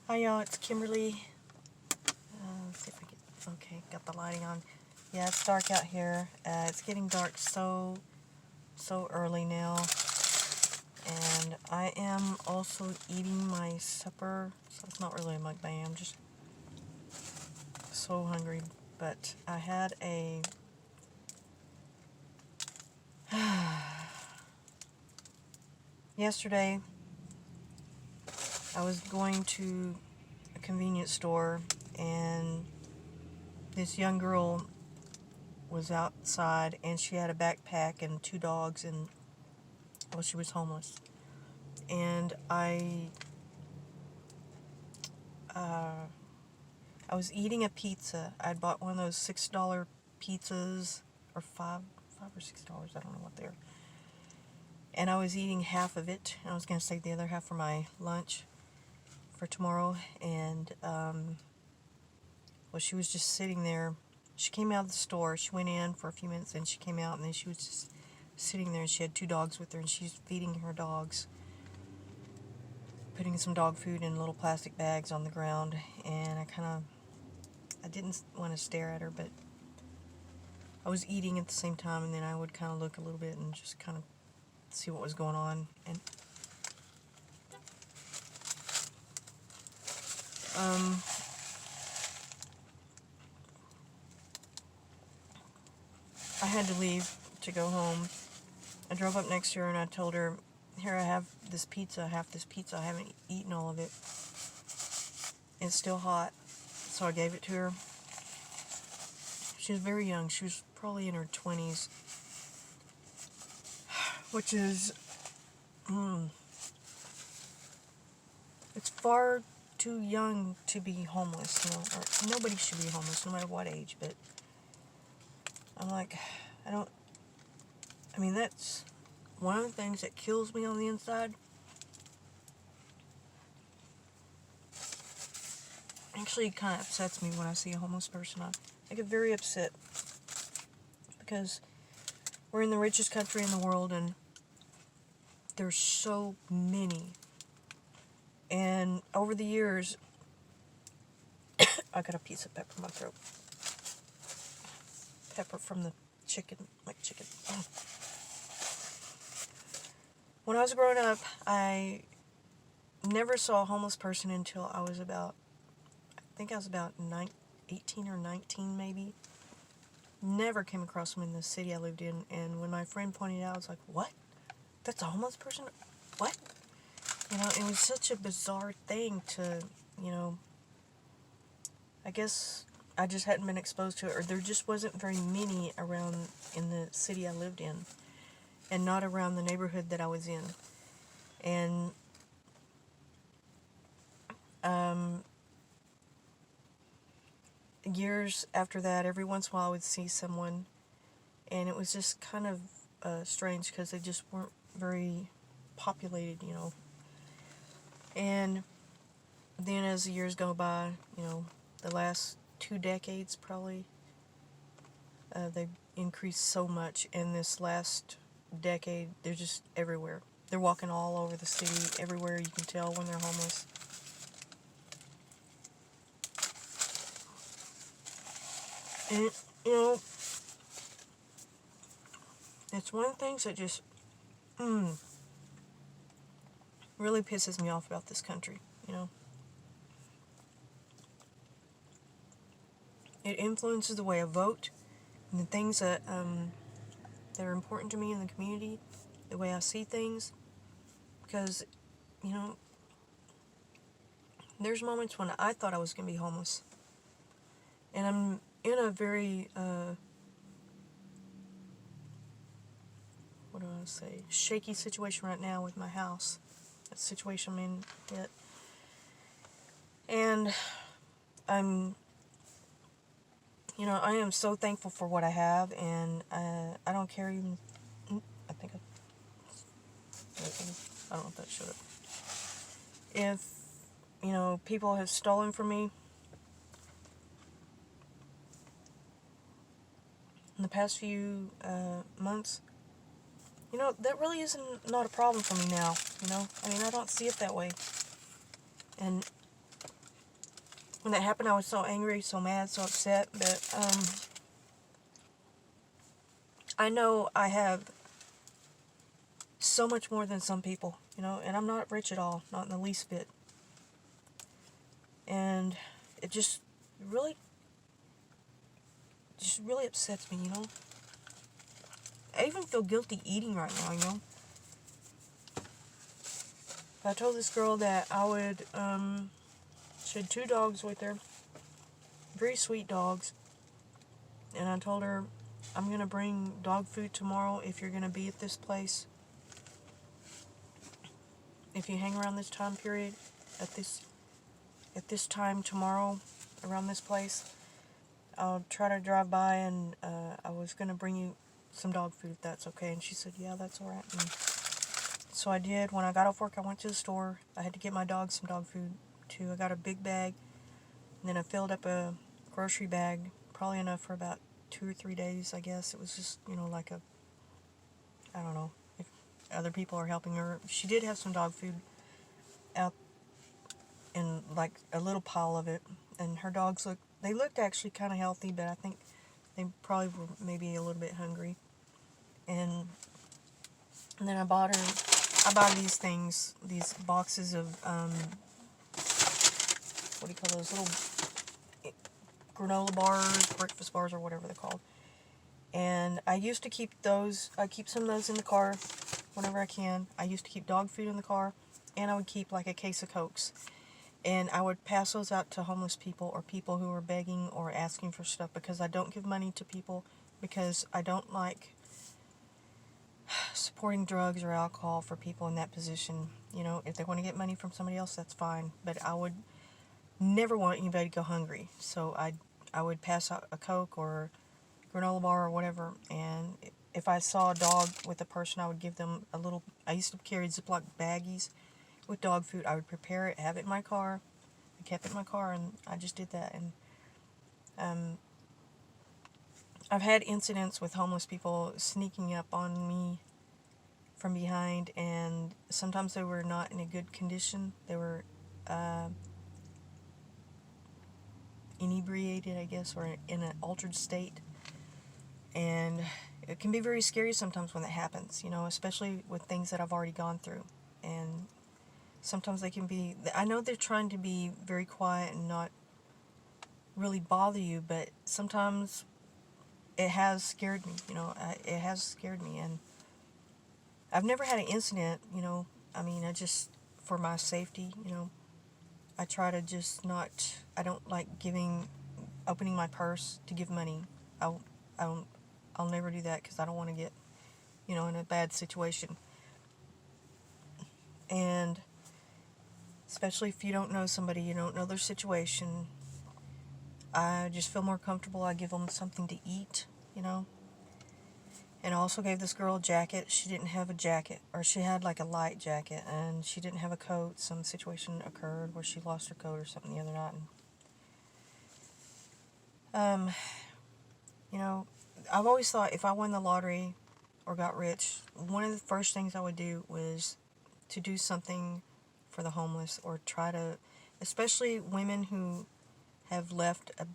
Hi y'all, it's Kimberly. Let's see if I get, okay, got the lighting on. Yeah, it's dark out here. It's getting dark so early now. And I am also eating my supper, so it's not really a mukbang, I'm just so hungry. But I had a yesterday I was going to a convenience store, and this young girl was outside, and she had a backpack and 2 dogs, and well, she was homeless. And I was eating a pizza. I'd bought one of those $6 pizzas, or $5 or $6, I don't know what they're. And I was eating half of it. I was going to save the other half for my lunch for tomorrow. And well, she was just sitting there. She came out of the store. She went in for a few minutes, and she came out, and then she was just sitting there. And she had 2 dogs with her, and she's feeding her dogs, putting some dog food in little plastic bags on the ground. And I didn't want to stare at her, but I was eating at the same time, and then I would kind of look a little bit and just kind of see what was going on. And I had to leave to go home. I drove up next to her, and I told her, here, I have this pizza, half this pizza. I haven't eaten all of it. It's still hot. So I gave it to her. She was very young. She was probably in her 20s, which is, it's far too young to be homeless, you know, or nobody should be homeless, no matter what age, but I'm like, that's one of the things that kills me on the inside. Actually, it kind of upsets me when I see a homeless person. I get very upset, because we're in the richest country in the world, and there's so many. And over the years, I got a piece of pepper in my throat. Pepper from the chicken, like chicken. Oh. When I was growing up, I never saw a homeless person until I was about, I think I was about 18 or 19 maybe. Never came across them in the city I lived in, and when my friend pointed it out, I was like, what? That's a homeless person? What? You know, it was such a bizarre thing to, you know, I guess I just hadn't been exposed to it, or there just wasn't very many around in the city I lived in, and not around the neighborhood that I was in. And years after that, every once in a while I would see someone, and it was just kind of strange, because they just weren't very populated, you know. And then as the years go by, you know, the last 2 decades probably, they've increased so much. And this last decade, they're just everywhere. They're walking all over the city, everywhere you can tell when they're homeless. And, you know, it's one of the things that just really pisses me off about this country, you know. It influences the way I vote, and the things that are important to me in the community, the way I see things. Because, you know, there's moments when I thought I was going to be homeless. And I'm in a very, what do I say, shaky situation right now with my house. That situation I'm in it. And I'm, you know, I am so thankful for what I have, and I don't care even, I think I don't know if that showed up. If, you know, people have stolen from me in the past few months, you know, that really isn't not a problem for me now, you know. I mean, I don't see it that way. And when that happened, I was so angry, so mad, so upset. But I know I have so much more than some people, you know, and I'm not rich at all, not in the least bit. And it just really upsets me, you know. I even feel guilty eating right now, you know. I told this girl that I would, she had 2 dogs with her, very sweet dogs, and I told her, I'm going to bring dog food tomorrow if you're going to be at this place. If you hang around this time period, at this time tomorrow, around this place, I'll try to drive by, and I was going to bring you some dog food if that's okay. And she said, yeah, that's alright. And so I did. When I got off work, I went to the store. I had to get my dog some dog food too. I got a big bag, and then I filled up a grocery bag, probably enough for about 2 or 3 days, I guess. It was just, you know, like I don't know, if other people are helping her. She did have some dog food out in like a little pile of it, and her dogs looked actually kind of healthy, but I think they probably were maybe a little bit hungry. And then I bought these things, these boxes of what do you call those, little granola bars, breakfast bars, or whatever they're called. And I used to keep those. I keep some of those in the car whenever I can. I used to keep dog food in the car, and I would keep like a case of Cokes. And I would pass those out to homeless people or people who are begging or asking for stuff, because I don't give money to people, because I don't like supporting drugs or alcohol for people in that position. You know, if they want to get money from somebody else, that's fine. But I would never want anybody to go hungry. So I would pass out a Coke or granola bar or whatever, and if I saw a dog with a person, I would give them a little. I used to carry Ziploc baggies with dog food. I would prepare it, have it in my car. I kept it in my car, and I just did that. And I've had incidents with homeless people sneaking up on me from behind, and sometimes they were not in a good condition. They were inebriated, I guess, or in an altered state. And it can be very scary sometimes when that happens, you know, especially with things that I've already gone through. And sometimes they can be, I know they're trying to be very quiet and not really bother you, but sometimes it has scared me, you know, it has scared me. And I've never had an incident, you know, I mean, I just, for my safety, you know, I try to just not, I don't like opening my purse to give money. I'll never do that, because I don't want to get, you know, in a bad situation. And especially if you don't know somebody, you don't know their situation, I just feel more comfortable. I give them something to eat, you know. And I also gave this girl a jacket. She didn't have a jacket, or she had like a light jacket, and she didn't have a coat. Some situation occurred where she lost her coat or something the other night. And, you know, I've always thought if I won the lottery or got rich, one of the first things I would do was to do something for the homeless, or try to, especially women who have left a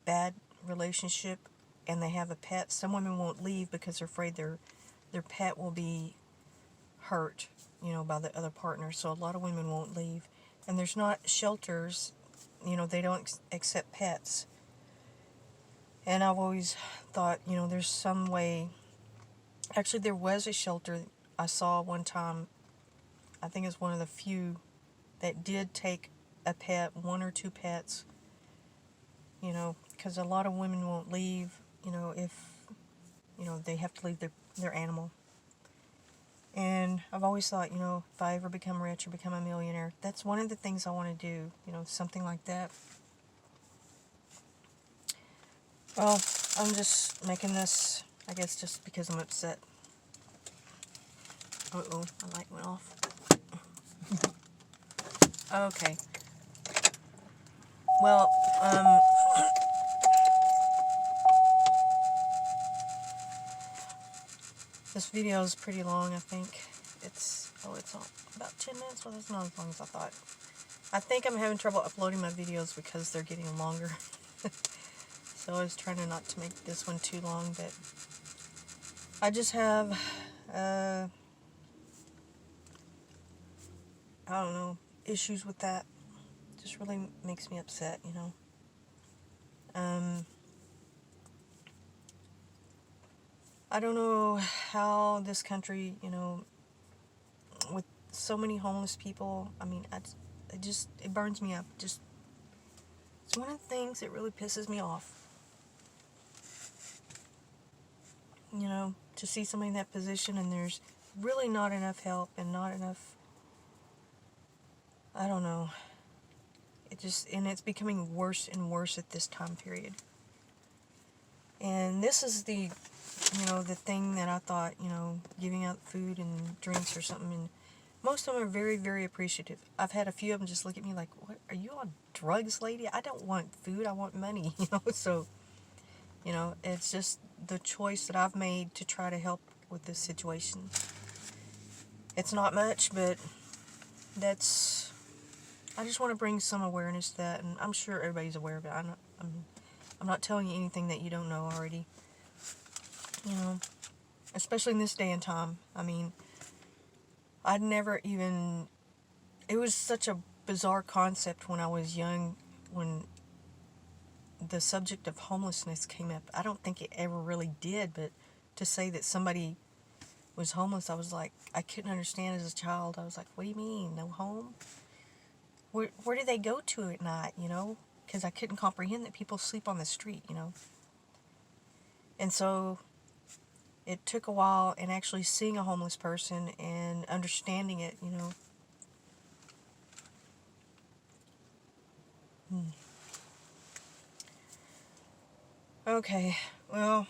bad relationship and they have a pet. Some women won't leave because they're afraid their pet will be hurt, you know, by the other partner. So a lot of women won't leave. And there's not shelters, you know, they don't accept pets. And I've always thought, you know, there's some way. Actually, there was a shelter I saw one time. I think it's one of the few that did take a pet, 1 or 2 pets, you know, because a lot of women won't leave, you know, if, you know, they have to leave their animal. And I've always thought, you know, if I ever become rich or become a millionaire, that's one of the things I want to do, you know, something like that. Well, I'm just making this, I guess, just because I'm upset. Uh-oh, my light went off. Okay. Well, this video is pretty long, I think. It's about 10 minutes. Well, that's not as long as I thought. I think I'm having trouble uploading my videos because they're getting longer. So I was trying not to make this one too long, but I just have, I don't know, issues with that. Just really makes me upset, you know. I don't know how this country, you know, with so many homeless people, I mean, it burns me up. Just, it's one of the things that really pisses me off. You know, to see somebody in that position and there's really not enough help and not enough, I don't know. And it's becoming worse and worse at this time period. And this is the thing that I thought, giving out food and drinks or something, and most of them are very, very appreciative. I've had a few of them just look at me like, what, are you on drugs, lady? I don't want food, I want money, so, it's just the choice that I've made to try to help with this situation. It's not much, but I just want to bring some awareness to that, and I'm sure everybody's aware of it. I'm not telling you anything that you don't know already. Especially in this day and time. I mean, it was such a bizarre concept when I was young, when the subject of homelessness came up. I don't think it ever really did, but to say that somebody was homeless, I was like, I couldn't understand as a child. I was like, what do you mean, no home? Where do they go to at night, Because I couldn't comprehend that people sleep on the street, And so it took a while, and actually seeing a homeless person and understanding it, Okay, well,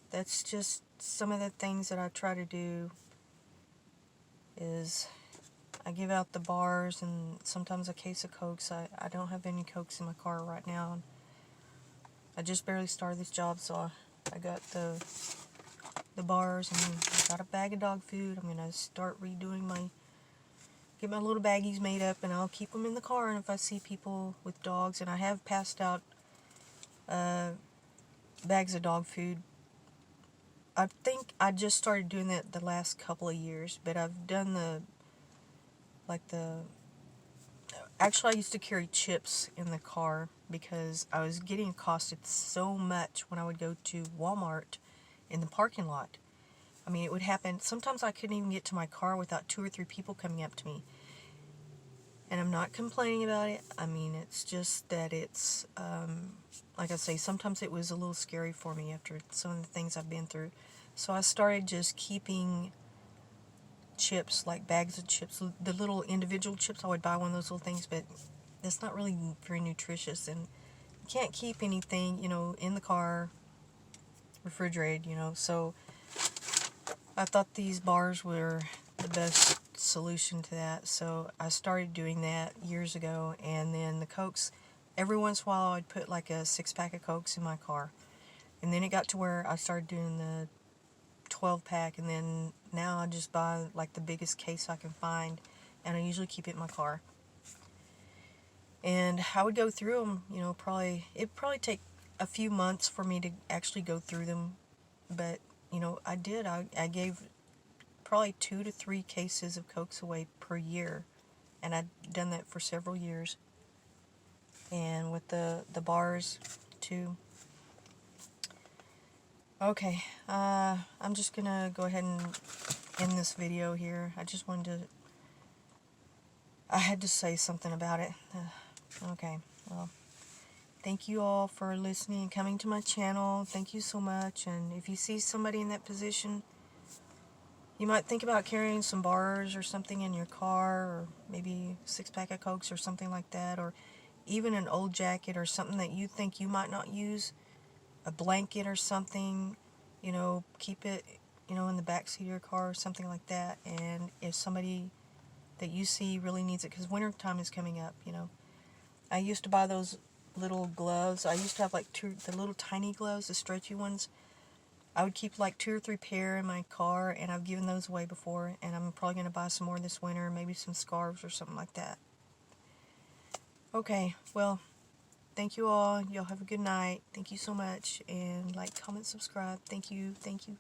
that's just some of the things that I try to do is I give out the bars and sometimes a case of Cokes. I don't have any Cokes in my car right now. And I just barely started this job, so I got the bars and I got a bag of dog food. I'm going to start get my little baggies made up, and I'll keep them in the car. And if I see people with dogs, and I have passed out bags of dog food. I think I just started doing that the last couple of years, but I've done actually I used to carry chips in the car because I was getting accosted so much when I would go to Walmart in the parking lot. I mean, it would happen, sometimes I couldn't even get to my car without 2 or 3 people coming up to me. And I'm not complaining about it. I mean, it's just that it's, like I say, sometimes it was a little scary for me after some of the things I've been through. So I started just keeping chips, like bags of chips, the little individual chips. I would buy one of those little things, but that's not really very nutritious. And you can't keep anything, in the car, refrigerated, So I thought these bars were the best solution to that, so I started doing that years ago. And then the Cokes, every once in a while I'd put like a 6-pack of Cokes in my car, and then it got to where I started doing the 12-pack, and then now I just buy like the biggest case I can find, and I usually keep it in my car. And I would go through them, it'd probably take a few months for me to actually go through them, but I did. I gave probably 2 to 3 cases of Cokes away per year, and I'd done that for several years. And with the bars too. Okay, I'm just gonna go ahead and end this video here. I had to say something about it. Okay, well, thank you all for listening and coming to my channel. Thank you so much. And if you see somebody in that position, you might think about carrying some bars or something in your car, or maybe a 6-pack of Cokes or something like that, or even an old jacket or something that you think you might not use, a blanket or something, keep it, in the back seat of your car or something like that. And if somebody that you see really needs it, because winter time is coming up, I used to buy those little gloves. I used to have like the little tiny gloves, the stretchy ones. I would keep like 2 or 3 pair in my car, and I've given those away before, and I'm probably going to buy some more this winter, maybe some scarves or something like that. Okay, well, thank you all. Y'all have a good night. Thank you so much, and like, comment, subscribe. Thank you. Thank you.